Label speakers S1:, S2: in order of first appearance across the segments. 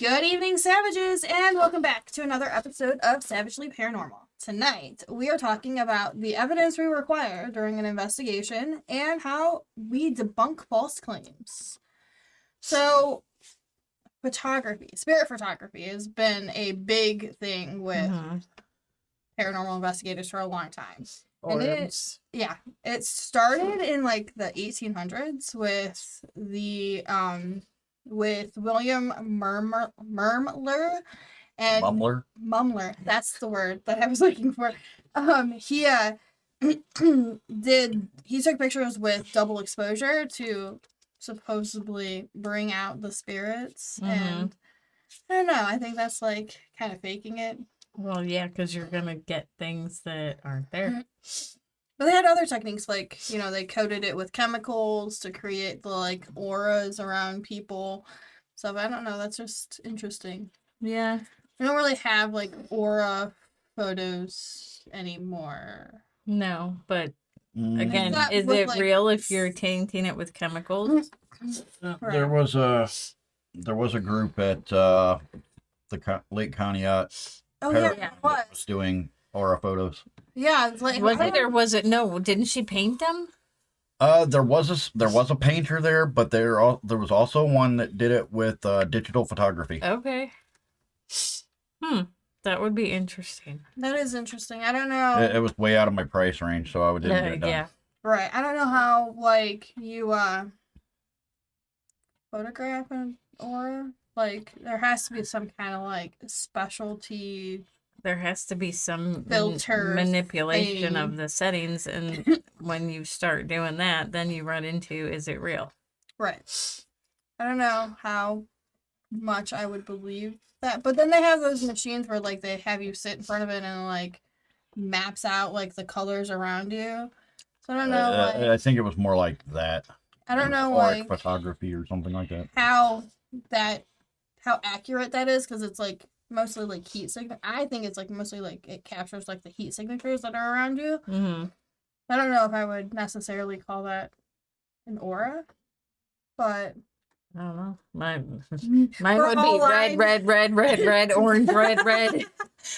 S1: Good evening, savages, and welcome back to another episode of Savagely Paranormal. Tonight, we are talking about the evidence we require during an investigation and how we debunk false claims. So, photography, spirit photography, has been a big thing with paranormal investigators for a long time. And it started in like the 1800s with the with William Murmler and Mumler. That's the word that I was looking for. He took pictures with double exposure to supposedly bring out the spirits, and I don't know. I think that's like kind of faking it.
S2: Well, yeah, because you're gonna get things that aren't there.
S1: But they had other techniques, like, they coated it with chemicals to create the, like, auras around people. So, I don't know, that's just interesting.
S2: Yeah.
S1: We don't really have, like, aura photos anymore.
S2: No, but, again, is it like, real if you're tainting it with chemicals?
S3: Right. There was a group at the Lake Conneaut.
S1: Oh, yeah, it
S3: was doing aura photos.
S1: Yeah, it's like,
S2: was it or was it? No, didn't she paint them?
S3: There was a painter there, but there was also one that did it with digital photography.
S2: Okay. That would be interesting.
S1: That is interesting. I don't know.
S3: It was way out of my price range, so I didn't get it done.
S2: Yeah.
S1: Right. I don't know how, like, you photograph an aura. Like, there has to be some kind of, like, specialty.
S2: There has to be some
S1: filter
S2: manipulation of the settings, and when you start doing that, then you run into, is it real?
S1: Right. I don't know how much I would believe that, but then they have those machines where, like, they have you sit in front of it and, like, maps out, like, the colors around you. So I don't know.
S3: I think it was more like that.
S1: I don't know,
S3: like photography or something like that.
S1: How accurate that is, because it's like mostly like heat signature. I think it's like mostly like it captures like the heat signatures that are around you. I don't know if I would necessarily call that an aura, but
S2: I don't know. Mine would be red, orange, red.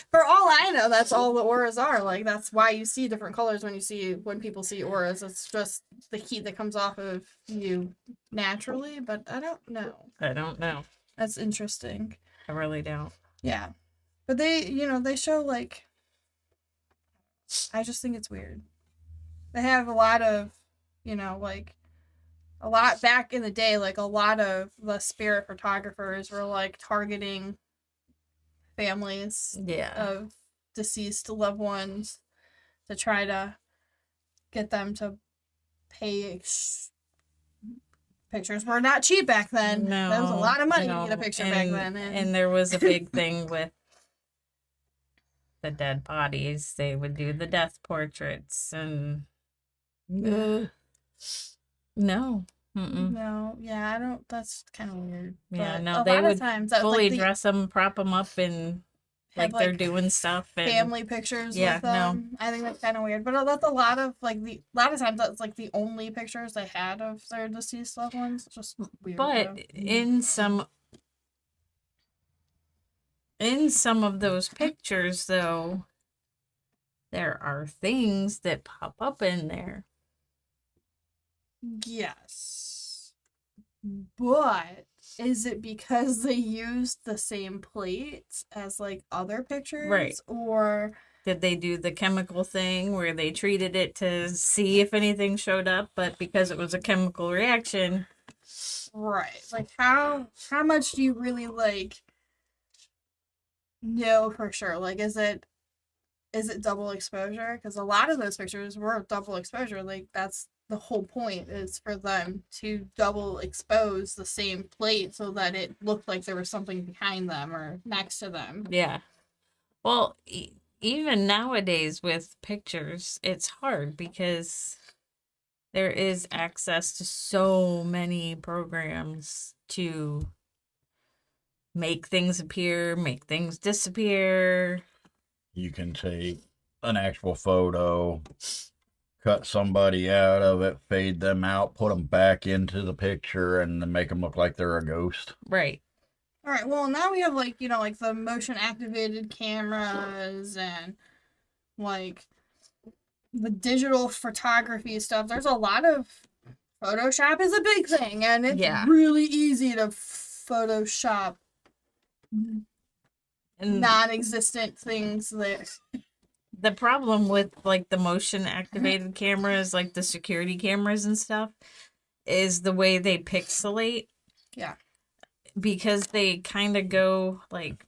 S1: For all I know, that's all the auras are. Like, that's why you see different colors when people see auras. It's just the heat that comes off of you naturally, but I don't know. That's interesting.
S2: I really don't.
S1: Yeah. But they show, like, I just think it's weird. They have a lot of, like, a lot back in the day, like, a lot of the spirit photographers were, like, targeting families of deceased loved ones to try to get them to pay. Pictures were not cheap back then.
S2: No,
S1: that was a lot of money to get a picture back then.
S2: And there was a big thing with the dead bodies. They would do the death portraits and no.
S1: No, yeah, I don't. That's kind of weird.
S2: Yeah,
S1: but
S2: no, they would fully
S1: like
S2: dress them, prop them up, and like they're doing stuff. And
S1: family pictures with them. No. I think that's kind of weird. But that's a lot of times that's like the only pictures they had of their deceased loved ones. It's just weird.
S2: But in some of those pictures, though, there are things that pop up in there.
S1: Yes. But is it because they used the same plates as like other pictures?
S2: Right.
S1: Or
S2: did they do the chemical thing where they treated it to see if anything showed up, but because it was a chemical reaction?
S1: Right. Like how much do you really like know for sure? Like is it double exposure? Because a lot of those pictures were double exposure. Like that's the whole point, is for them to double expose the same plate so that it looked like there was something behind them or next to them.
S2: Yeah. Well, even nowadays with pictures, it's hard because there is access to so many programs to make things appear, make things disappear.
S3: You can take an actual photo, cut somebody out of it, fade them out, put them back into the picture, and then make them look like they're a ghost.
S2: Right.
S1: All right. Well, now we have like like the motion activated cameras and like the digital photography stuff. There's a lot of Photoshop is a big thing, and it's
S2: Yeah.
S1: really easy to Photoshop
S2: And
S1: non-existent things there.
S2: the problem with like the motion activated cameras, like the security cameras and stuff, is the way they pixelate.
S1: Yeah.
S2: Because they kind of go like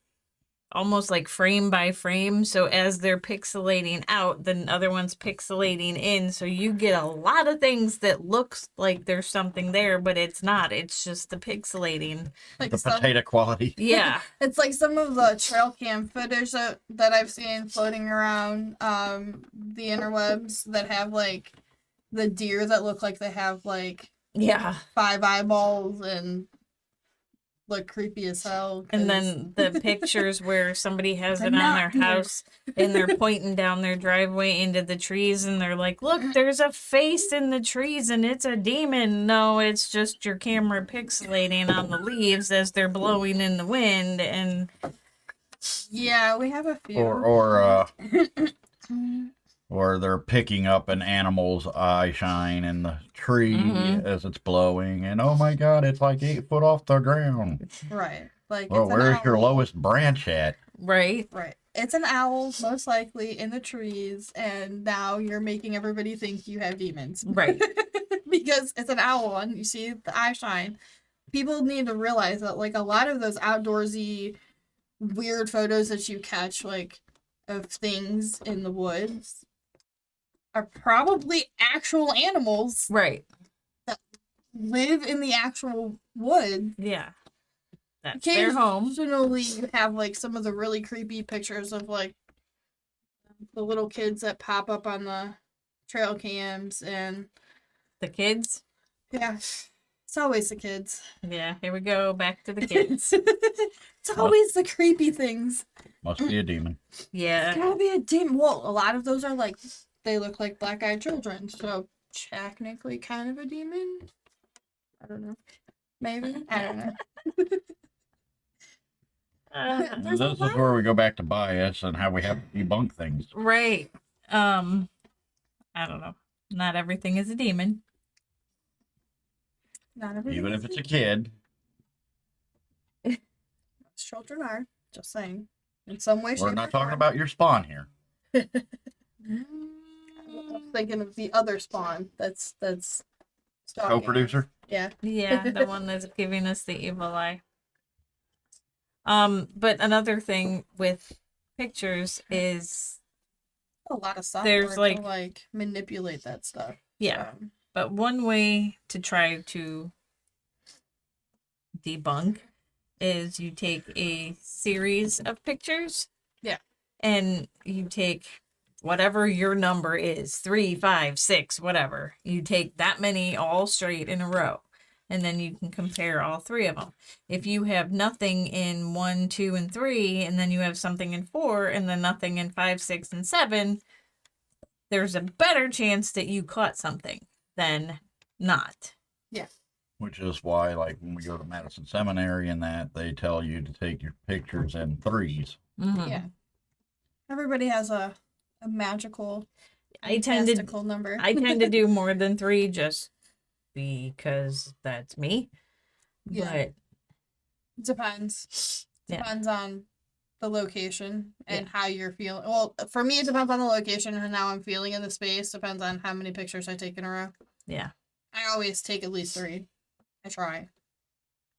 S2: almost like frame by frame. So as they're pixelating out, the other one's pixelating in. So you get a lot of things that looks like there's something there, but it's not. It's just the pixelating.
S1: Like
S3: The potato quality.
S2: Yeah.
S1: It's like some of the trail cam footage that I've seen floating around the interwebs that have like the deer that look like they have like
S2: Yeah.
S1: 5 eyeballs and look creepy as hell.
S2: And then the pictures where somebody has
S1: They're
S2: it on
S1: not
S2: their
S1: deer.
S2: house and they're pointing down their driveway into the trees and they're like, look, there's a face in the trees and it's a demon. No, it's just your camera pixelating on the leaves as they're blowing in the wind. And
S1: Yeah, we have a few.
S3: Or they're picking up an animal's eye shine in the tree as it's blowing, and oh my god, it's like 8 foot off the ground.
S1: Right. Like
S3: Well,
S1: it's an
S3: where's your
S1: owl.
S3: lowest branch at?
S2: right.
S1: Right. It's an owl, most likely in the trees, and now you're making everybody think you have demons.
S2: Right.
S1: Because it's an owl and you see the eye shine. People need to realize that like a lot of those outdoorsy weird photos that you catch like of things in the woods are probably actual animals
S2: Right.
S1: live in the actual woods.
S2: Yeah. That's their home.
S1: Occasionally you have like some of the really creepy pictures of like the little kids that pop up on the trail cams and
S2: The kids.
S1: yeah, it's always the kids.
S2: Yeah, here we go. Back to the kids.
S1: It's always the creepy things.
S3: Must be a demon.
S1: It's
S2: Yeah.
S1: gotta be a demon. Well, a lot of those are like they look like black-eyed children, so technically kind of a demon. I don't know. Maybe I don't know. There's a
S3: This is
S1: lot.
S3: where we go back to bias and how we have to debunk things.
S2: Right. I don't know. Not everything is a demon.
S1: Not everything
S3: Even
S1: is
S3: if it's a
S1: demon.
S3: kid.
S1: Most children are. Just saying. In some way,
S3: We're
S1: shape,
S3: not
S1: or
S3: talking
S1: form.
S3: about your spawn here.
S1: I'm thinking of the other spawn. That's stalking us.
S3: Co-producer.
S1: Yeah.
S2: Yeah, the one that's giving us the evil eye. But another thing with pictures is
S1: A lot of software
S2: There's,
S1: to
S2: like-
S1: like manipulate that stuff.
S2: yeah.
S1: So,
S2: But one way to try to debunk is you take a series of pictures.
S1: Yeah.
S2: And you take whatever your number is, 3, 5, 6, whatever. You take that many all straight in a row. And then you can compare all 3 of them. If you have nothing in 1, 2, and 3, and then you have something in 4, and then nothing in 5, 6, and 7, there's a better chance that you caught something than not.
S3: Which is why, like, when we go to Madison Seminary and that, they tell you to take your pictures in 3s.
S2: Mhm.
S1: yeah. Everybody has a magical,
S2: I tend to
S1: fantastical number.
S2: I tend to do more than 3 just because that's me.
S1: Yeah.
S2: But
S1: Depends.
S2: Yeah.
S1: Depends on the location and how you're feeling. Well, for me, it depends on the location and how I'm feeling in the space. Depends on how many pictures I take in a row.
S2: yeah.
S1: I always take at least 3. I try.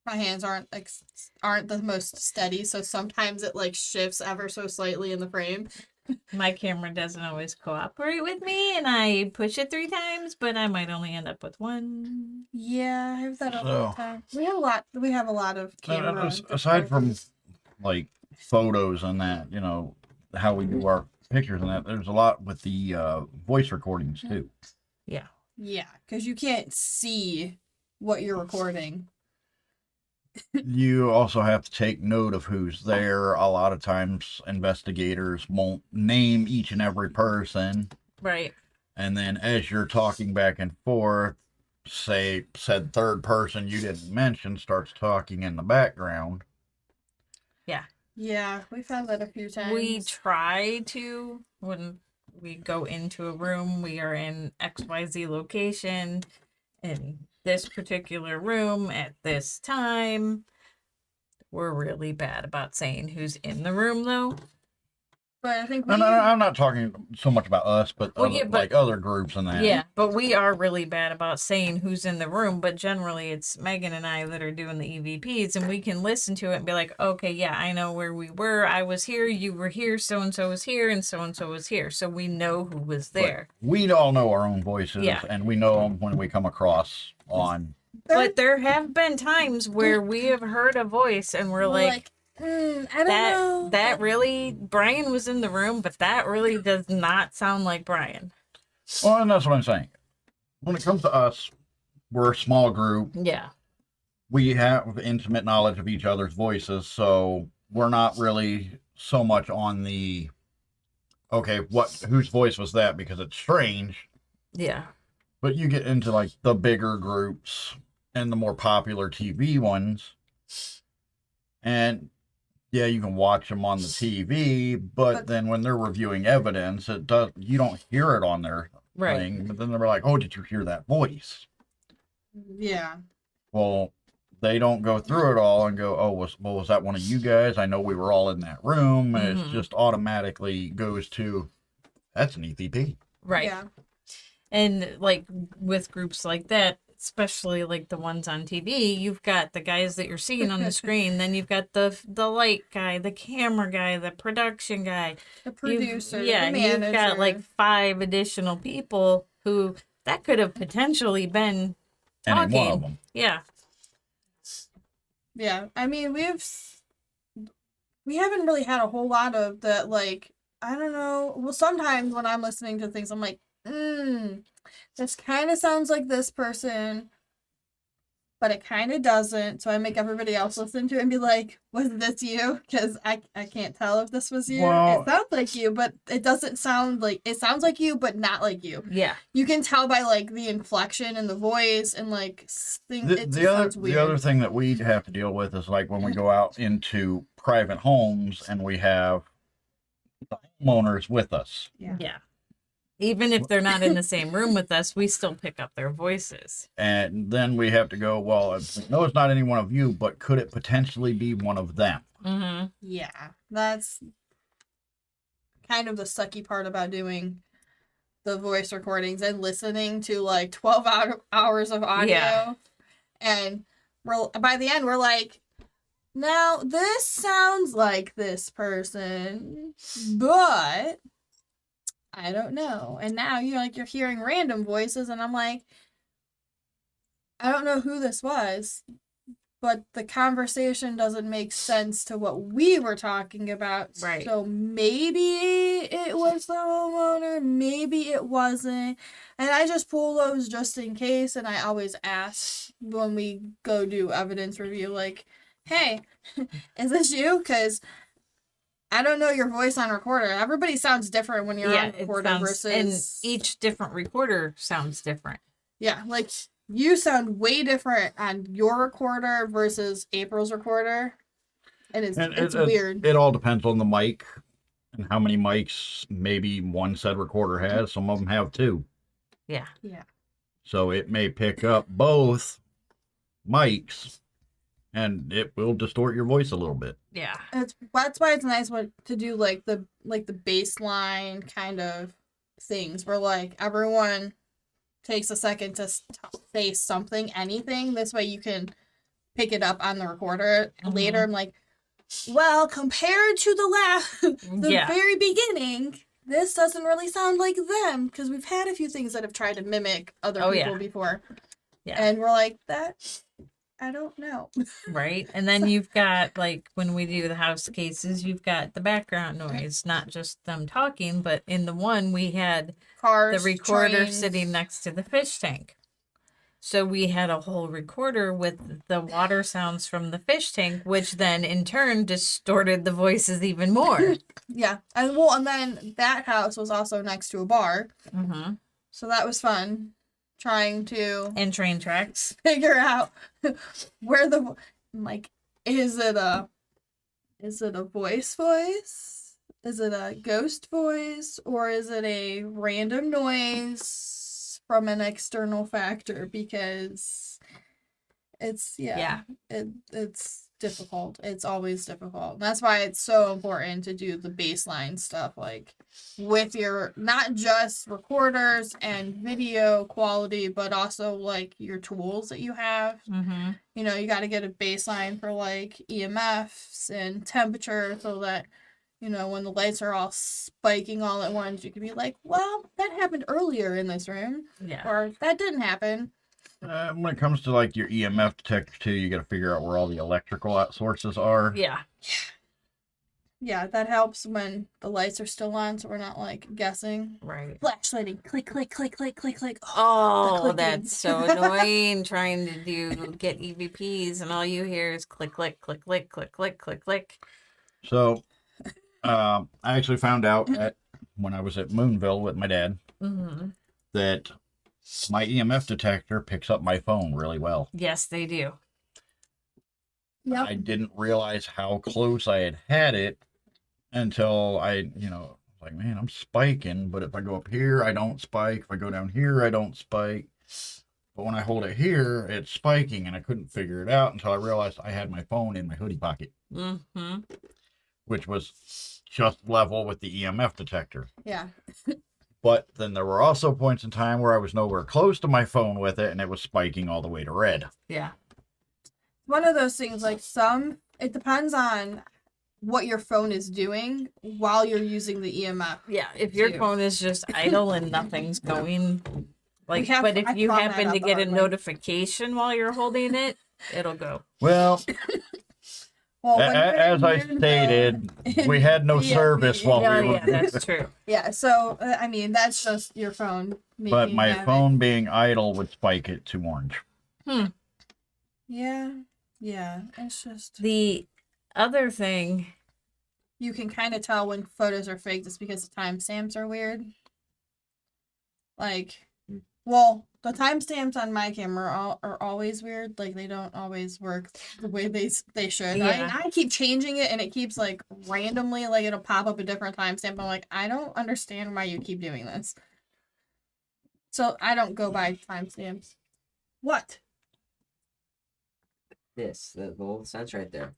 S1: My hands aren't the most steady, so sometimes it like shifts ever so slightly in the frame.
S2: My camera doesn't always cooperate with me and I push it 3 times, but I might only end up with 1.
S1: Yeah, I have that all the
S3: So-
S1: time. We have a lot of camera.
S3: Aside from, like, photos and that, you know, how we do our pictures and that, there's a lot with the voice recordings, too.
S1: Yeah, because you can't see what you're recording.
S3: You also have to take note of who's there. A lot of times, investigators won't name each and every person.
S2: Right.
S3: And then as you're talking back and forth, say said third person you didn't mention starts talking in the background.
S1: Yeah, we found that a few times.
S2: We try to, when we go into a room, we are in XYZ location in this particular room at this time. We're really bad about saying who's in the room, though.
S1: But I think
S3: No, I'm not talking so much about us, but,
S2: Well,
S3: other,
S2: yeah, but-
S3: like other groups and that.
S2: Yeah, but we are really bad about saying who's in the room. But generally, it's Megan and I that are doing the EVPs, and we can listen to it and be like, okay, yeah, I know where we were. I was here, you were here, so and so was here, and so was here. So we know who was
S3: But
S2: there.
S3: we all know our own voices,
S2: Yeah.
S3: and we know them when we come across on.
S2: But there have been times where we have heard a voice and we're like,
S1: I don't know.
S2: that really, Brian was in the room, but that really does not sound like Brian.
S3: Well, and that's what I'm saying. When it comes to us, we're a small group.
S2: Yeah.
S3: We have intimate knowledge of each other's voices, so we're not really so much on the okay, whose voice was that, because it's strange.
S2: Yeah.
S3: But you get into like the bigger groups and the more popular TV ones, and yeah, you can watch them on the TV, but then when they're reviewing evidence, you don't hear it on their
S2: Right.
S3: thing. But then they're like, "Oh, did you hear that voice?"
S1: Yeah.
S3: Well, they don't go through it all and go, "Oh, was that one of you guys? I know we were all in that room," and it just automatically goes to, "That's an EVP."
S2: Right.
S1: Yeah.
S2: And like with groups like that, especially like the ones on TV, you've got the guys that you're seeing on the screen, then you've got the light guy, the camera guy, the production guy,
S1: The producer,
S2: yeah,
S1: the manager.
S2: you've got like 5 additional people who that could have potentially been
S3: Any
S2: talking.
S3: one of them.
S2: Yeah.
S1: Yeah. I mean, we haven't really had a whole lot of that, like, I don't know. Well, sometimes when I'm listening to things, I'm like, this kind of sounds like this person, but it kind of doesn't. So I make everybody else listen to it and be like, was this you? Because I can't tell if this was you.
S3: Well-
S1: It sounds like you, but it doesn't sound like, it sounds like you, but not like you.
S2: Yeah.
S1: You can tell by like the inflection and the voice and like things. It just sounds weird.
S3: The other thing that we have to deal with is like when we go out into private homes and we have the homeowners with us.
S2: Yeah. Even if they're not in the same room with us, we still pick up their voices.
S3: And then we have to go, well, no, it's not any one of you, but could it potentially be one of them?
S2: Mm-hmm.
S1: Yeah, that's kind of the sucky part about doing the voice recordings and listening to like 12 hours of audio.
S2: Yeah.
S1: And by the end, we're like, now this sounds like this person, but I don't know. And now you're hearing random voices, and I'm like, I don't know who this was, but the conversation doesn't make sense to what we were talking about.
S2: Right.
S1: So maybe it was the homeowner, maybe it wasn't. And I just pull those just in case, and I always ask when we go do evidence review, like, hey, is this you? Because I don't know your voice on recorder. Everybody sounds different when you're on recorder versus...
S2: And each different recorder sounds different.
S1: Yeah, like, you sound way different on your recorder versus April's recorder. And it's weird.
S3: It all depends on the mic and how many mics maybe one said recorder has. Some of them have 2.
S2: Yeah.
S1: Yeah.
S3: So it may pick up both mics, and it will distort your voice a little bit.
S2: Yeah.
S1: That's why it's nice to do like the baseline kind of things where like everyone takes a second to say something, anything. This way you can pick it up on the recorder later. I'm like, well, compared to the very beginning, this doesn't really sound like them, because we've had a few things that have tried to mimic other people before.
S2: Yeah.
S1: And we're like, I don't know.
S2: Right. And then you've got, like, when we do the house cases, you've got the background noise, not just them talking, but in the one we had
S1: Cars,
S2: the recorder
S1: trains.
S2: sitting next to the fish tank. So we had a whole recorder with the water sounds from the fish tank, which then in turn distorted the voices even more.
S1: Yeah. And then that house was also next to a bar.
S2: Mm-hmm.
S1: So that was fun. Trying to
S2: And train tracks.
S1: figure out where like, is it a Is it a voice? Is it a ghost voice? Or is it a random noise from an external factor? Because it's,
S2: Yeah.
S1: it's difficult. It's always difficult. That's why it's so important to do the baseline stuff, like with your, not just recorders and video quality, but also like your tools that you have.
S2: Mm-hmm.
S1: You know, you got to get a baseline for like EMFs and temperature so that, you know, when the lights are all spiking all at once, you can be like, well, that happened earlier in this room,
S2: Yeah.
S1: or that didn't happen.
S3: When it comes to like your EMF detector too, you got to figure out where all the electrical out sources are.
S2: Yeah.
S1: Yeah, that helps when the lights are still on, so we're not like guessing.
S2: Right.
S1: Flashlighting, click, click, click, click, click, click.
S2: Oh,
S1: clicking.
S2: that's so annoying trying to get EVPs and all you hear is click, click, click, click, click, click, click, click.
S3: So, I actually found out when I was at Moonville with my dad
S2: Mm-hmm.
S3: that my EMF detector picks up my phone really well.
S2: Yes, they do.
S1: Yep.
S3: I didn't realize how close I had it until I, like, man, I'm spiking, but if I go up here, I don't spike. If I go down here, I don't spike. But when I hold it here, it's spiking, and I couldn't figure it out until I realized I had my phone in my hoodie pocket,
S2: Mm-hmm.
S3: which was just level with the EMF detector.
S1: Yeah.
S3: But then there were also points in time where I was nowhere close to my phone with it, and it was spiking all the way to red.
S2: Yeah.
S1: One of those things, like it depends on what your phone is doing while you're using the EMF.
S2: Yeah. If your
S1: too.
S2: phone is just idle and nothing's going, like, but if
S1: I
S2: you
S1: found
S2: happen
S1: that
S2: to
S1: out the
S2: get a
S1: hard way.
S2: notification while you're holding it, it'll go.
S3: Well,
S1: Well, when you're
S3: as
S1: in
S3: I
S1: Moonville,
S3: stated, we had no
S1: DMV.
S3: service while
S2: Yeah,
S3: we were.
S2: yeah, that's true.
S1: Yeah, so I mean that's just your phone.
S3: But
S1: making
S3: my
S1: havoc.
S3: phone being idle would spike it to orange.
S1: Yeah, it's just
S2: The other thing,
S1: you can kind of tell when photos are fake just because the timestamps are weird. Like, well, the timestamps on my camera are always weird. Like they don't always work the way they should.
S2: Yeah.
S1: I keep changing it and it keeps like randomly like it'll pop up a different timestamp. I'm like, I don't understand why you keep doing this. So I don't go by timestamps. What?
S4: The little sense right there.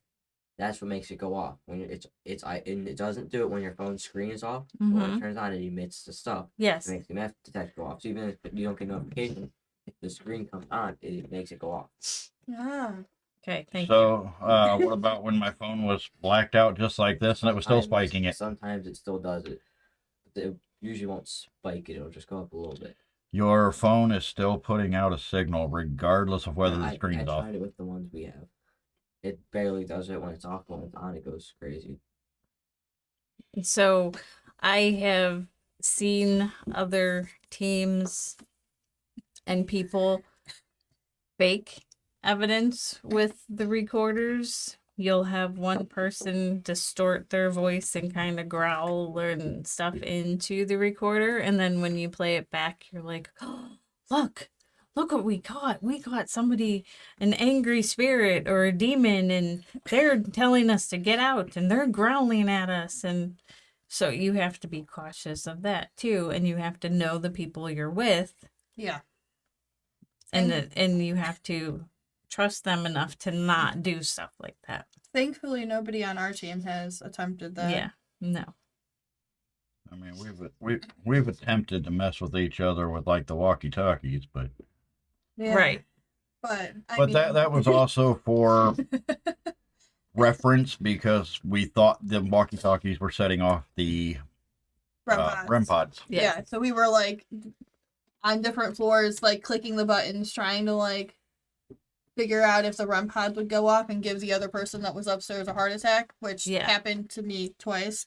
S4: That's what makes it go off when and it doesn't do it when your phone screen is off. But when
S2: Mhm.
S4: it turns on, it emits the stuff.
S2: yes.
S4: It makes the EMF detector go off. So even if you don't get notification, if the screen comes on, it makes it go off.
S1: Ah.
S2: Okay, thank you.
S3: So, what about when my phone was blacked out just like this and it was still spiking it?
S4: Sometimes it still does it. But it usually won't spike it. It'll just go up a little bit.
S3: Your phone is still putting out a signal regardless of whether the screen's
S4: I
S3: off.
S4: tried it with the ones we have. It barely does it when it's off. When it's on, it goes crazy.
S2: So I have seen other teams and people fake evidence with the recorders. You'll have one person distort their voice and kind of growl and stuff into the recorder, and then when you play it back, you're like, oh, look what we caught. We caught somebody, an angry spirit or a demon, and they're telling us to get out and they're growling at us. And so you have to be cautious of that too. And you have to know the people you're with,
S1: Yeah.
S2: and you have to trust them enough to not do stuff like that.
S1: Thankfully, nobody on our team has attempted that.
S2: Yeah. No.
S3: I mean, we've attempted to mess with each other with like the walkie-talkies, but
S1: Yeah.
S2: Right.
S1: But
S3: that was also for reference because we thought the walkie-talkies were setting off the REM pods.
S1: Yeah. So we were like on different floors, like clicking the buttons, trying to like figure out if the REM pod would go off and give the other person that was upstairs a heart attack, which
S2: Yeah.
S1: happened to me twice.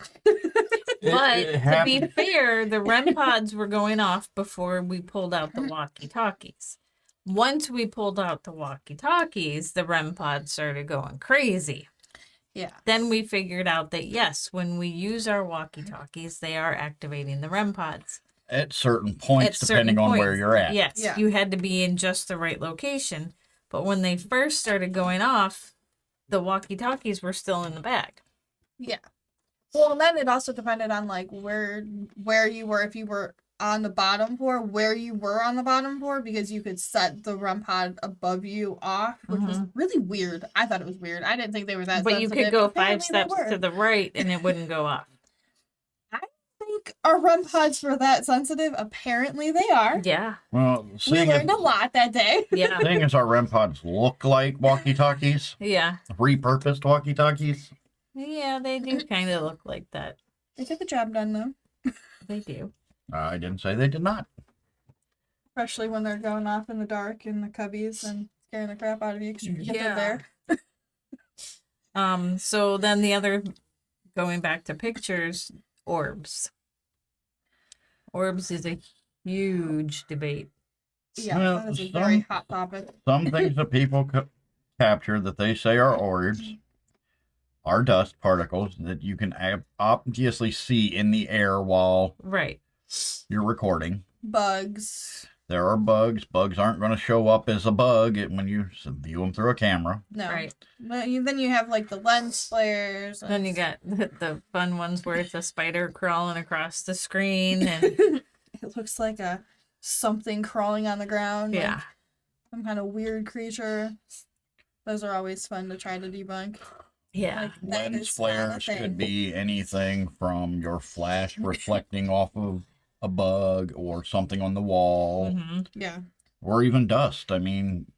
S2: But
S3: It
S2: to be
S3: happened.
S2: fair, the REM pods were going off before we pulled out the walkie-talkies. Once we pulled out the walkie-talkies, the REM pods started going crazy.
S1: Yeah.
S2: Then we figured out that yes, when we use our walkie-talkies, they are activating the REM pods.
S3: At certain points,
S2: At certain
S3: depending on where
S2: points,
S3: you're at.
S2: Yes,
S1: Yeah.
S2: you had to be in just the right location. But when they first started going off, the walkie-talkies were still in the bag.
S1: Yeah. Well, and then it also depended on like where you were, if you were on the bottom floor, where you were on the bottom floor, because you could set the REM pod above you off, which was really weird. I thought it was weird. I didn't think they were that
S2: But you
S1: sensitive.
S2: could go
S1: Apparently
S2: 5 steps
S1: they were.
S2: to the right and it wouldn't go off.
S1: I think our REM pods were that sensitive. Apparently they are.
S2: Yeah.
S3: Well,
S1: We learned a lot that day.
S2: Yeah.
S3: seeing as our REM pods look like walkie-talkies,
S2: Yeah.
S3: repurposed walkie-talkies,
S2: Yeah, they do kind of look like that.
S1: They get the job done though.
S2: They do.
S3: I didn't say they did not.
S1: Especially when they're going off in the dark in the cubbies and scaring the crap out of you because you forget they're there.
S2: So then the other, going back to pictures, orbs. Orbs is a huge debate.
S1: Yeah,
S3: Well,
S1: that is a very hot topic.
S3: Some things that people capture that they say are orbs are dust particles that you can obviously see in the air while
S2: Right.
S3: you're recording.
S1: Bugs.
S3: There are bugs. Bugs aren't going to show up as a bug when you view them through a camera.
S1: No.
S2: Right.
S1: But then you have like the lens flares.
S2: Then you got the fun ones where it's a spider crawling across the screen and
S1: It looks like something crawling on the ground.
S2: yeah.
S1: Like some kind of weird creature. Those are always fun to try to debunk.
S2: Yeah.
S1: Like, that
S3: Lens
S1: is not a
S3: flares
S1: thing.
S3: could be anything from your flash reflecting off of a bug or something on the wall,
S2: Mm-hmm.
S1: Yeah.
S3: or even dust. I mean,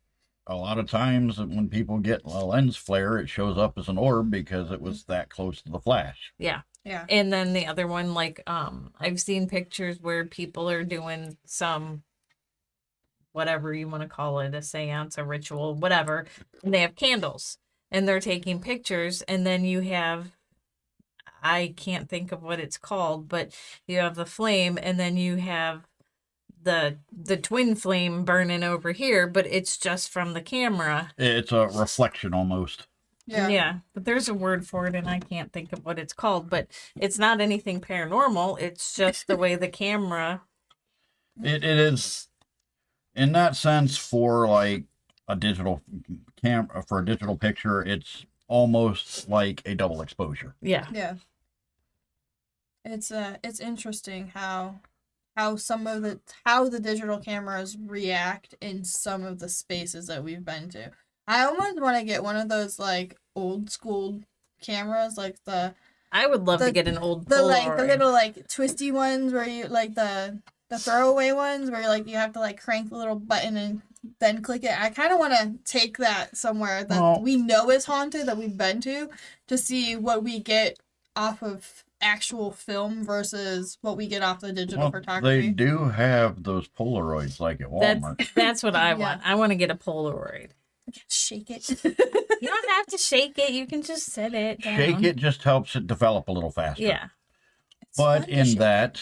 S3: a lot of times when people get a lens flare, it shows up as an orb because it was that close to the flash.
S2: Yeah.
S1: Yeah.
S2: And then the other one, like, I've seen pictures where people are doing some, whatever you want to call it, a seance, a ritual, whatever, and they have candles and they're taking pictures, and then you have, I can't think of what it's called, but you have the flame, and then you have the twin flame burning over here, but it's just from the camera.
S3: It's a reflection almost.
S1: Yeah.
S2: But there's a word for it and I can't think of what it's called, but it's not anything paranormal. It's just the way the camera.
S3: It is, in that sense, for like a digital camera, for a digital picture, it's almost like a double exposure.
S2: Yeah.
S1: Yeah. It's interesting how some of the digital cameras react in some of the spaces that we've been to. I almost want to get one of those like old school cameras, like
S2: I would love to
S1: The-
S2: get an old
S1: the
S2: Polaroid.
S1: little like twisty ones where you like the throwaway ones where like you have to like crank the little button and then click it. I kind of want to take that somewhere that
S3: Well-
S1: we know is haunted, that we've been to see what we get off of actual film versus what we get off the digital
S3: Well,
S1: photography.
S3: they do have those Polaroids like at Walmart.
S2: That's what I
S1: Yeah.
S2: want. I want to get a Polaroid.
S1: Shake it.
S2: You don't have to shake it. You can just set it down.
S3: Shake it just helps it develop a little faster.
S2: Yeah.
S1: It's
S3: But
S1: fun to
S3: in
S1: shake.
S3: that,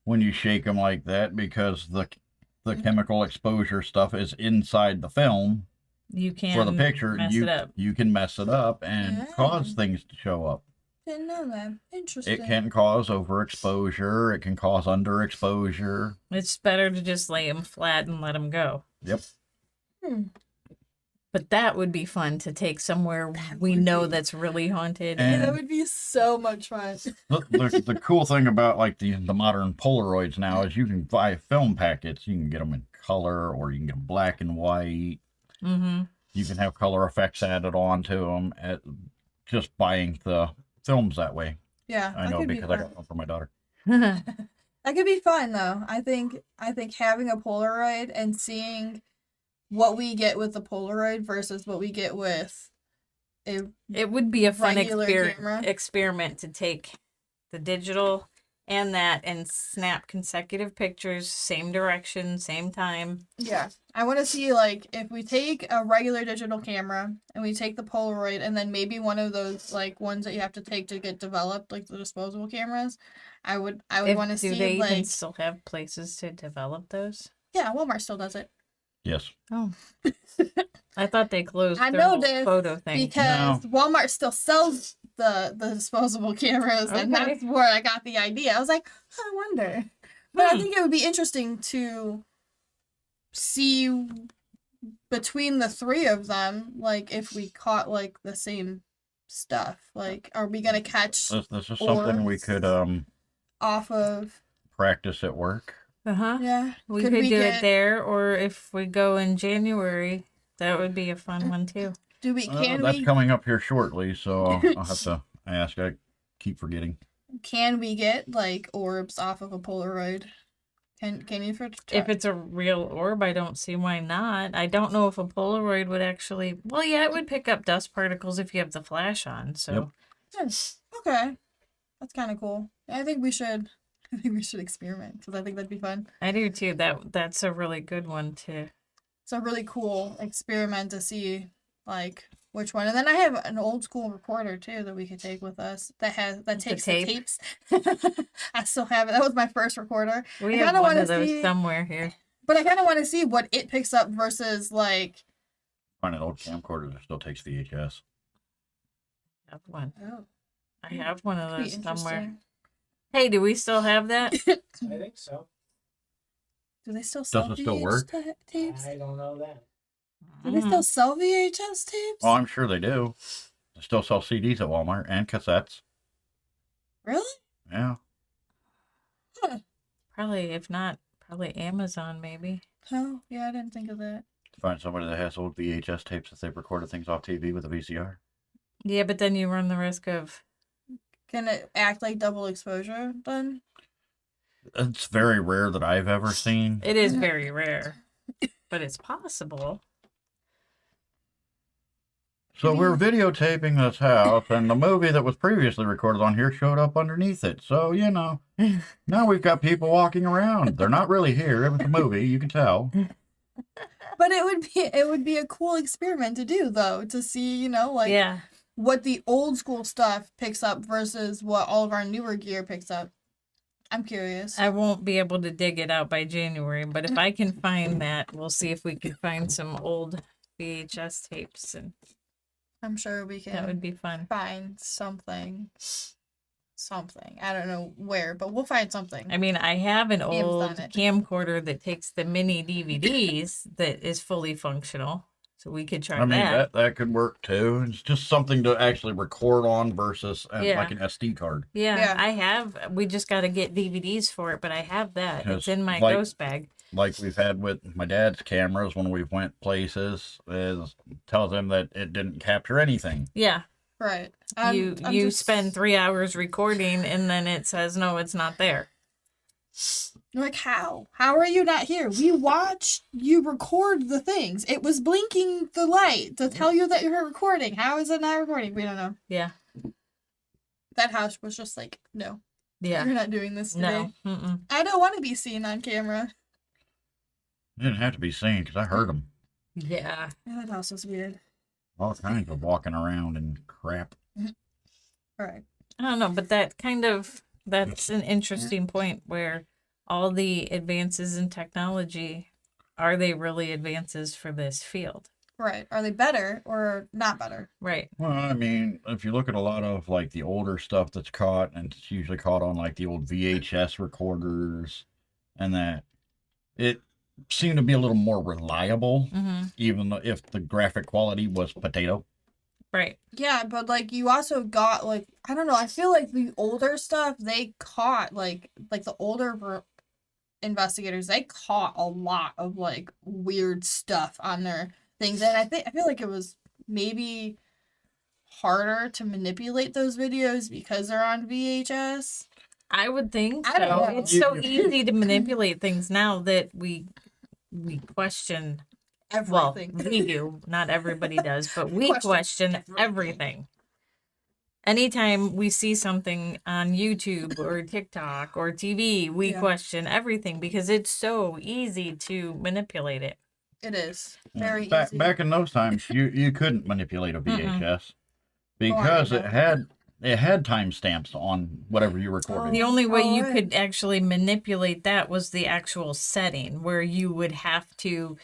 S3: when you shake them like that, because the chemical exposure stuff is inside the film
S2: You can
S3: for the picture,
S2: mess
S3: you
S2: it up.
S3: you can mess it up and
S1: Yeah.
S3: cause things to show up.
S1: Didn't know that. Interesting.
S3: It can cause overexposure. It can cause underexposure.
S2: It's better to just lay them flat and let them go.
S3: Yep.
S2: But that would be fun to take somewhere we
S1: would
S2: know
S1: be.
S2: that's really haunted.
S3: And-
S1: Yeah, that would be so much fun.
S3: The cool thing about like the modern Polaroids now is you can buy film packets. You can get them in color or you can get them black and white.
S2: Mm-hmm.
S3: You can have color effects added onto them at just buying the films that way.
S1: Yeah,
S3: I
S1: that
S3: know
S1: could be
S3: because I
S1: fun.
S3: got one for my daughter.
S1: That could be fun though. I think having a Polaroid and seeing what we get with the Polaroid versus what we get with a
S2: It would be a fun
S1: Regular camera.
S2: experiment to take the digital and that and snap consecutive pictures, same direction, same time.
S1: yeah. I want to see like if we take a regular digital camera and we take the Polaroid and then maybe one of those like ones that you have to take to get developed, like the disposable cameras. I would want to
S2: Do
S1: see
S2: they even
S1: like
S2: still have places to develop those?
S1: yeah, Walmart still does it.
S3: Yes.
S2: Oh. I thought they closed
S1: I
S2: their
S1: know
S2: whole
S1: this
S2: photo thing.
S1: because Walmart still sells the disposable cameras, and
S2: Okay.
S1: that's where I got the idea. I was like, I wonder, but I
S2: Hmm.
S1: think it would be interesting to see between the three of them, like if we caught like the same stuff? Like, are we gonna catch
S3: This is something we could
S1: off of?
S3: practice at work.
S2: Uh-huh.
S1: Yeah,
S2: We
S1: could
S2: could
S1: we
S2: do
S1: get?
S2: it there, or if we go in January, that would be a fun one too.
S1: Do we? Can
S3: That's
S1: we?
S3: coming up here shortly, so I'll have to ask. I keep forgetting.
S1: Can we get like orbs off of a Polaroid? Can you for
S2: If it's a real orb, I don't see why not. I don't know if a Polaroid would actually. Well, yeah, it would pick up dust particles if you have the flash on. So.
S3: Yep.
S1: Yes. Okay, that's kind of cool. I think we should. I think we should experiment because I think that'd be fun.
S2: I do too. That's a really good one to.
S1: It's a really cool experiment to see like which one. And then I have an old school recorder too that we could take with us that takes the
S2: tape?
S1: tapes. I still have it. That was my first recorder.
S2: We
S1: I
S2: have
S1: kinda
S2: one
S1: wanna
S2: of those
S1: see-
S2: somewhere here.
S1: But I kind of want to see what it picks up versus like.
S3: Find an old camcorder that still takes VHS.
S2: I have one.
S1: Oh,
S2: I have one of
S1: be
S2: those somewhere.
S1: interesting.
S2: Hey, do we still have that?
S5: I think so.
S1: Do they still sell
S3: Does it still work?
S1: tapes?
S5: I don't know that.
S1: Do they
S2: Mm.
S1: still sell VHS tapes?
S3: Oh, I'm sure they do. They still sell CDs at Walmart and cassettes.
S1: Really?
S3: Yeah.
S2: Probably, if not, probably Amazon maybe.
S1: Oh, yeah, I didn't think of that.
S3: Find somebody that has old VHS tapes that they've recorded things off TV with a VCR.
S2: Yeah, but then you run the risk of.
S1: Can it act like double exposure then?
S3: It's very rare that I've ever seen.
S2: It is very rare, but it's possible.
S3: So we're videotaping this house, and the movie that was previously recorded on here showed up underneath it. So, now we've got people walking around. They're not really here. It was a movie, you can tell.
S1: But it would be a cool experiment to do though, to see, like
S2: Yeah.
S1: what the old school stuff picks up versus what all of our newer gear picks up. I'm curious.
S2: I won't be able to dig it out by January, but if I can find that, we'll see if we can find some old VHS tapes, and
S1: I'm sure we
S2: that
S1: can
S2: would be fun.
S1: find something. I don't know where, but we'll find something.
S2: I mean, I have an
S1: Amazon
S2: old
S1: it.
S2: camcorder that takes the mini DVDs that is fully functional, so we could try
S3: I mean,
S2: that.
S3: that could work too. It's just something to actually record on versus
S2: Yeah.
S3: like an SD card.
S2: Yeah,
S1: Yeah.
S2: I have. We just got to get DVDs for it, but I have that.
S3: Because,
S2: It's in my
S3: like-
S2: ghost bag.
S3: Like we've had with my dad's cameras when we went places, tells him that it didn't capture anything.
S2: Yeah,
S1: Right.
S2: you
S1: I'm
S2: you
S1: just-
S2: spend 3 hours recording, and then it says no, it's not there.
S1: Like, how? How are you not here? We watched you record the things. It was blinking the light to tell you that you're recording. How is it not recording? We don't know.
S2: Yeah,
S1: That house was just like, no,
S2: yeah,
S1: you're not doing this today.
S2: no. Mm-mm.
S1: I don't want to be seen on camera.
S3: It didn't have to be seen because I heard them.
S2: Yeah,
S1: Yeah, that house was weird.
S3: All kinds of walking around and crap.
S1: All right.
S2: I don't know, but that's an interesting point where all the advances in technology, are they really advances for this field?
S1: Right. Are they better or not better?
S2: Right.
S3: Well, I mean, if you look at a lot of like the older stuff that's caught, and it's usually caught on like the old VHS recorders, and that it seemed to be a little more reliable,
S2: Mm-hmm.
S3: even though if the graphic quality was potato.
S2: Right.
S1: Yeah, but like you also got like I don't know. I feel like the older stuff they caught like the older investigators they caught a lot of like weird stuff on their things, and I feel like it was maybe harder to manipulate those videos because they're on VHS.
S2: I would think
S1: I don't
S2: so.
S1: know.
S2: It's so easy to manipulate things now that we question. Well,
S1: Everything.
S2: we do. Not everybody does, but we
S1: Question
S2: question
S1: everything.
S2: everything. Anytime we see something on YouTube or TikTok or TV, we
S1: Yeah.
S2: question everything because it's so easy to manipulate it.
S1: It is very
S3: back
S1: easy.
S3: back in those times, you couldn't manipulate a VHS because
S1: Oh, I
S3: it had timestamps on whatever you recorded.
S2: The only way you
S1: Oh,
S2: could actually manipulate that was the actual setting where you would have to,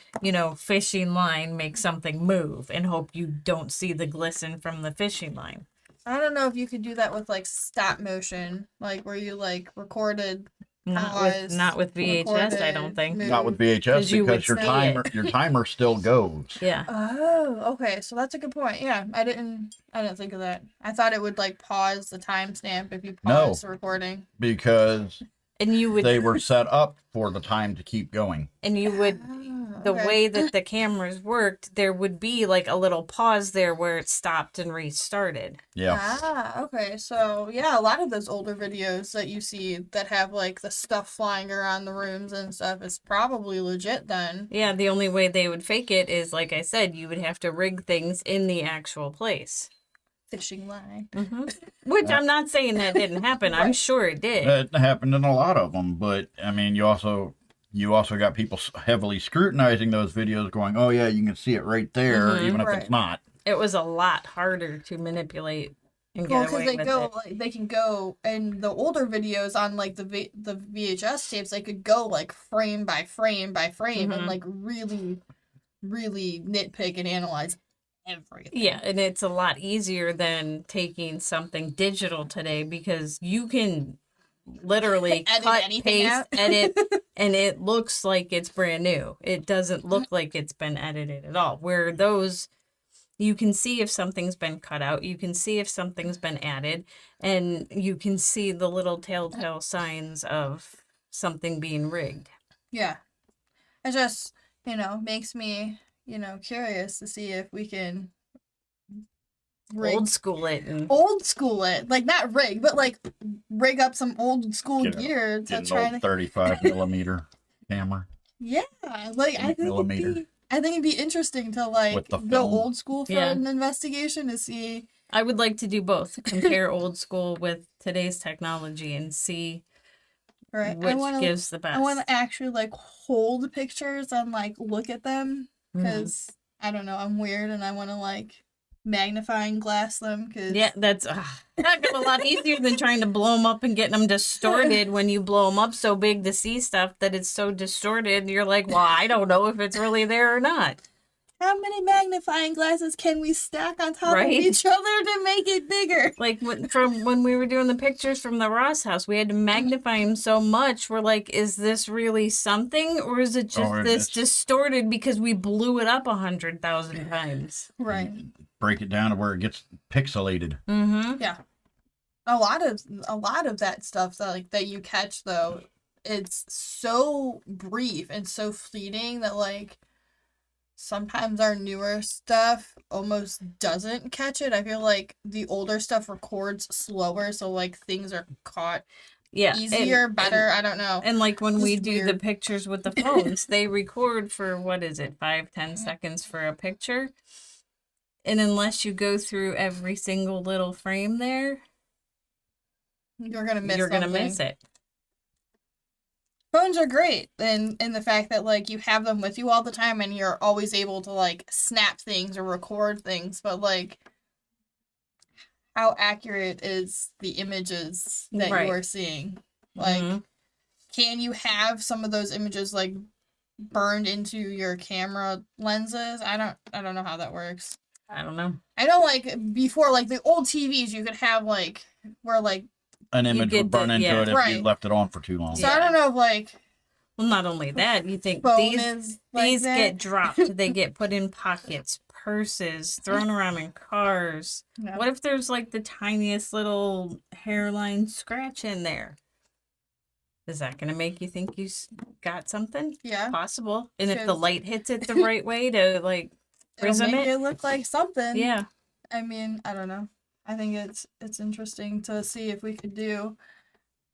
S2: fishing line make something move and hope you don't see the glisten from the fishing line.
S1: I don't know if you could do that with like stop motion, like where you like recorded pause,
S2: Not with VHS, I don't
S1: recorded,
S2: think.
S1: move.
S3: Not with VHS
S2: 'Cause you would
S3: because your
S2: see
S3: timer
S2: it.
S3: your timer still goes.
S2: Yeah.
S1: Oh, okay. So that's a good point. Yeah, I didn't think of that. I thought it would like pause the timestamp if you
S3: No.
S1: pause the recording.
S3: Because
S2: And you would
S3: they were set up for the time to keep going.
S2: and you would
S1: Oh,
S2: the
S1: okay.
S2: way that the cameras worked, there would be like a little pause there where it stopped and restarted.
S3: Yeah.
S1: Ah, okay. So yeah, a lot of those older videos that you see that have like the stuff flying around the rooms and stuff is probably legit then.
S2: Yeah, the only way they would fake it is, like I said, you would have to rig things in the actual place.
S1: Fishing line.
S2: Which I'm not saying that didn't happen. I'm
S1: Right.
S2: sure it did.
S3: That happened in a lot of them, but I mean, you also got people heavily scrutinizing those videos, going, "Oh yeah, you can see it right there, even if
S1: Right.
S3: it's not."
S2: It was a lot harder to manipulate and
S1: Well,
S2: get
S1: because
S2: away
S1: they
S2: with
S1: go
S2: it.
S1: like they can go and the older videos on like the VHS tapes, they could go like frame by frame by frame and like really, really nitpick and analyze everything.
S2: Yeah, and it's a lot easier than taking something digital today because you can literally
S1: Edit
S2: cut,
S1: anything
S2: paste,
S1: out.
S2: edit, and it looks like it's brand new. It doesn't look like it's been edited at all. Where those, you can see if something's been cut out, you can see if something's been added, and you can see the little telltale signs of something being rigged.
S1: Yeah. It just, makes me, curious to see if we can
S2: Old school it and
S1: old school it. Like not rig, but like rig up some old school
S3: Get
S1: gear to
S3: Get an
S1: try
S3: old
S1: to
S3: 35 millimeter camera.
S1: Yeah. Like I
S3: 8
S1: think
S3: millimeter.
S1: it'd be interesting to like
S3: With the
S1: go
S3: film.
S1: old school for
S2: Yeah.
S1: an investigation to see
S2: I would like to do both. Compare old school with today's technology and see
S1: right.
S2: which gives the best.
S1: I want to actually like hold pictures and like look at them because I don't know, I'm weird and I want to like magnifying glass them because
S2: Yeah, that's a lot easier than trying to blow them up and getting them distorted when you blow them up so big to see stuff that it's so distorted. You're like, well, I don't know if it's really there or not.
S1: how many magnifying glasses can we stack on top
S2: Right?
S1: of each other to make it bigger?
S2: Like from when we were doing the pictures from the Ross house, we had to magnify them so much. We're like, is this really something, or is it just
S3: Or
S2: this
S3: it's-
S2: distorted because we blew it up 100,000 times?
S1: Right.
S3: Break it down to where it gets pixelated.
S2: Mm-hmm.
S1: Yeah. A lot of that stuff that you catch though, it's so brief and so fleeting that like sometimes our newer stuff almost doesn't catch it. I feel like the older stuff records slower, so like things are caught
S2: Yeah,
S1: easier, better. I don't know.
S2: And like when we
S1: Just
S2: do the
S1: weird.
S2: pictures with the phones, they record for what is it, 5-10 seconds for a picture. And unless you go through every single little frame there,
S1: You're gonna miss
S2: you're gonna
S1: something.
S2: miss it.
S1: Phones are great in the fact that like you have them with you all the time and you're always able to like snap things or record things, but like how accurate is the images that
S2: Right.
S1: you are seeing? Like
S2: Mhm.
S1: can you have some of those images like burned into your camera lenses? I don't know how that works.
S2: I don't know.
S1: I know like before like the old TVs you could have like where like
S3: An image
S2: get
S3: would burn
S2: the-
S3: into
S2: yeah.
S3: it if you
S1: Right.
S3: left it on for too long.
S1: so I don't know if like
S2: Well, not only that, you think
S1: phone
S2: these
S1: is like
S2: these
S1: that.
S2: get dropped, they get put in pockets, purses, thrown around in cars.
S1: Yeah.
S2: What if there's like the tiniest little hairline scratch in there? Is that going to make you think you got something?
S1: Yeah.
S2: Possible. And if the
S1: Because-
S2: light hits it the right way to like
S1: It'll
S2: prism
S1: make
S2: it,
S1: it look like something.
S2: yeah.
S1: I mean, I don't know. I think it's interesting to see if we could do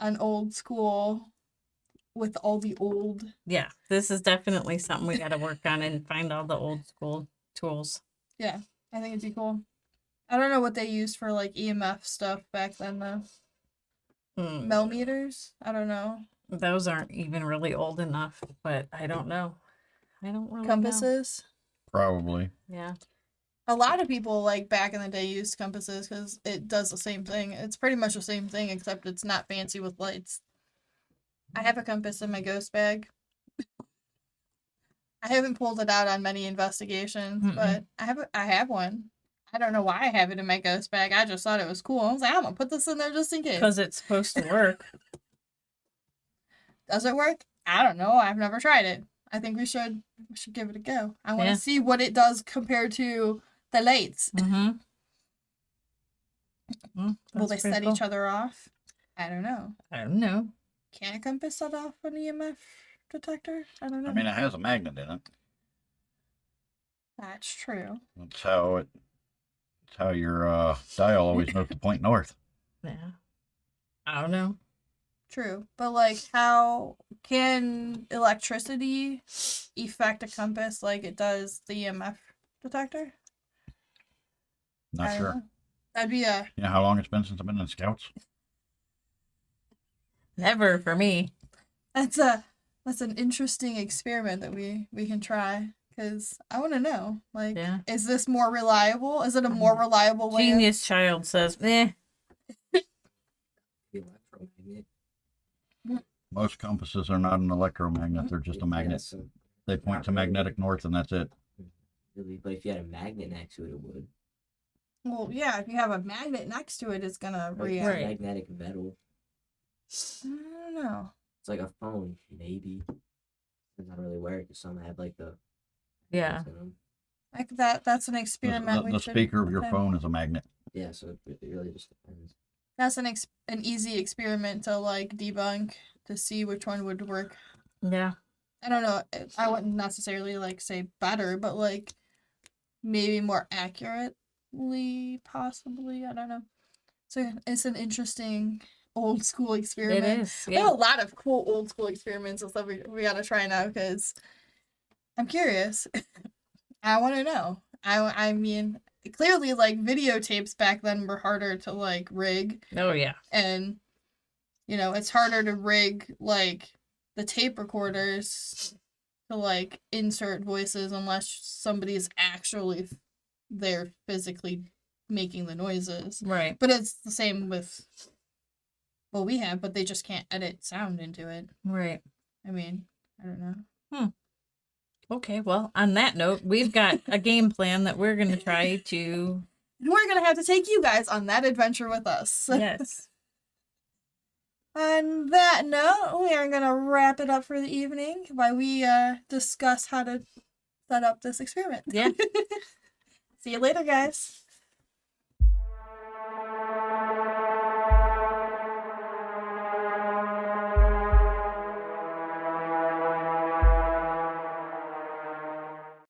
S1: an old school with all the old.
S2: Yeah, this is definitely something we got to work on and find all the old school tools.
S1: Yeah, I think it'd be cool. I don't know what they used for like EMF stuff back then though.
S2: Hmm.
S1: Millimeters? I don't know.
S2: Those aren't even really old enough, but I don't know. I don't really know.
S1: Compasses?
S3: Probably.
S2: Yeah.
S1: A lot of people like back in the day used compasses because it does the same thing. It's pretty much the same thing except it's not fancy with lights. I have a compass in my ghost bag. I haven't pulled it out on many investigations,
S2: Mm-mm.
S1: but I have one. I don't know why I have it in my ghost bag. I just thought it was cool. I was like, I'm gonna put this in there just in case.
S2: Because it's supposed to work.
S1: Does it work? I don't know. I've never tried it. I think we should give it a go. I want to
S2: Yeah.
S1: see what it does compared to the lights.
S2: Mm-hmm.
S1: Will they set each other off? I don't know.
S2: I don't know.
S1: Can a compass set off an EMF detector? I don't know.
S3: I mean, it has a magnet in it.
S1: That's true.
S3: That's how your dial always knows to point north.
S2: Yeah. I don't know.
S1: True. But like, how can electricity affect a compass like it does the EMF detector?
S3: Not
S1: I don't
S3: sure.
S1: know. That'd be a
S3: You know how long it's been since I've been in Scouts?
S2: Never for me.
S1: that's an interesting experiment that we can try because I want to know, like,
S2: Yeah.
S1: is this more reliable? Is it a more reliable way?
S2: Genius child says, eh.
S4: The electromagnet.
S3: Most compasses are not an electromagnet; they're just a magnet.
S4: Yeah, so
S3: They point to magnetic north, and that's it.
S4: really, but if you had a magnet next to it, it would.
S1: Well, yeah, if you have a magnet next to it, it's gonna
S4: Like,
S1: react.
S4: it's
S2: Right.
S4: magnetic metal.
S1: I don't know.
S4: It's like a phone, maybe. It's not really work if some have like the.
S2: Yeah.
S4: in them.
S1: Like that's an
S3: The,
S1: experiment.
S3: the speaker of your phone is a magnet.
S4: Yeah, so it really just depends.
S1: That's an easy experiment to like debunk to see which one would work.
S2: Yeah.
S1: I don't know. I wouldn't necessarily like say better, but like maybe more accurately, possibly. I don't know. So it's an interesting old school experiment.
S2: It is.
S1: We have
S2: Yeah.
S1: a lot of cool old school experiments and stuff we gotta try now because I'm curious. I want to know. I mean, clearly like videotapes back then were harder to like rig,
S2: Oh, yeah.
S1: and you know it's harder to rig like the tape recorders to like insert voices unless somebody's actually there physically making the noises.
S2: Right.
S1: But it's the same with what we have, but they just can't edit sound into it.
S2: Right.
S1: I mean, I don't know.
S2: Okay, well, on that note, we've got a game plan that we're going to try to.
S1: And we're gonna have to take you guys on that adventure with us.
S2: Yes.
S1: On that note, we are gonna wrap it up for the evening while we discuss how to set up this experiment.
S2: Yeah.
S1: See you later, guys.